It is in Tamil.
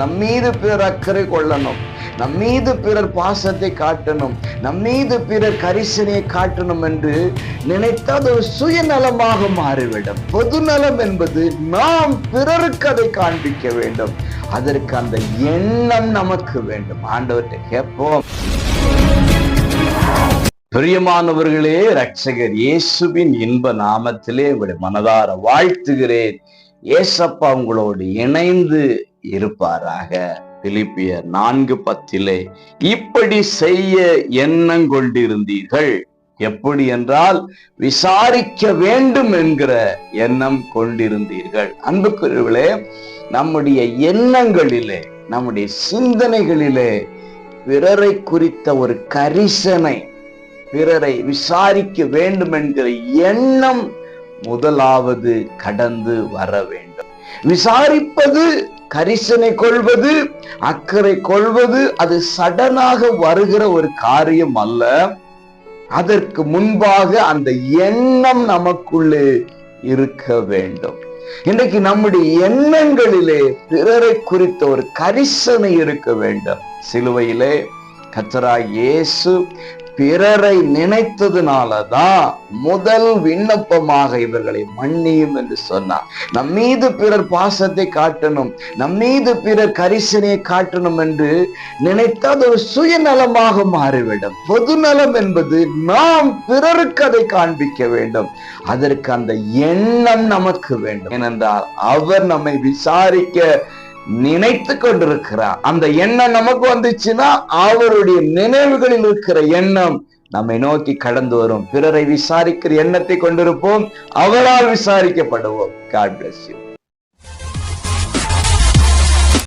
நம்மீது பிறர் அக்கறை கொள்ளணும், நம்மீது பிறர் பாசத்தை காட்டணும், நம்மீது பிறர் கரிசனையை காட்டணும் என்று நினைத்தால் அது ஒரு சுயநலமாக மாறிவிடும். பொதுநலம் என்பது நாம் பிறருக்கு அதை காண்பிக்க வேண்டும். அதற்கு அந்த எண்ணம் நமக்கு வேண்டும். ஆண்டவர்கிட்ட கேட்போம். பிரியமானவர்களே, இரட்சகர் இயேசுவின் இன்ப நாமத்திலே உங்களை மனதார வாழ்த்துகிறேன். ஏசப்பா உங்களோடு இணைந்து இருப்பாராக. பிலிப்பியர் 4:10 இப்படி செய்ய எண்ணம் கொண்டிருந்தீர்கள். எப்படி என்றால் விசாரிக்க வேண்டும் என்கிற எண்ணம் கொண்டிருந்தீர்கள். அன்புக்குரியவர்களே, நம்முடைய எண்ணங்களிலே, நம்முடைய சிந்தனைகளிலே பிறரை குறித்த ஒரு கரிசனை, பிறரை விசாரிக்க வேண்டும் என்கிற எண்ணம் முதலாவது கடந்து வர வேண்டும். விசாரிப்பது, கரிசனை கொள்வது, அக்கறை கொள்வது அது சடனாக வருகிற ஒரு காரியம் அல்ல. அதற்கு முன்பாக அந்த எண்ணம் நமக்குள்ளே இருக்க வேண்டும். இன்றைக்கு நம்முடைய எண்ணங்களிலே பிறரை குறித்த ஒரு கரிசனை இருக்க வேண்டும். சிலுவையிலே கர்த்தராகிய இயேசு பிறரை நினைத்ததுனாலதான் முதல் விண்ணப்பமாக இவர்களை மன்னியும் என்று சொன்னார். நம்மீது பிறர் பாசத்தை காட்டணும், நம்மீது பிறர் கரிசனையை காட்டணும் என்று நினைத்தால் ஒரு சுயநலமாக மாறிவிடும். பொதுநலம் என்பது நாம் பிறருக்கு அதை காண்பிக்க வேண்டும். அதற்கு அந்த எண்ணம் நமக்கு வேண்டும். ஏனென்றால் அவர் நம்மை விசாரிக்க நினைத்து கொண்டிருக்கிறார். அந்த எண்ணம் நமக்கு வந்துச்சுன்னா அவருடைய நினைவுகளில் இருக்கிற எண்ணம் நம்மை நோக்கி கடந்து வரும். பிறரை விசாரிக்கிற எண்ணத்தை கொண்டிருப்போம், அவரால் விசாரிக்கப்படுவோம். God bless you.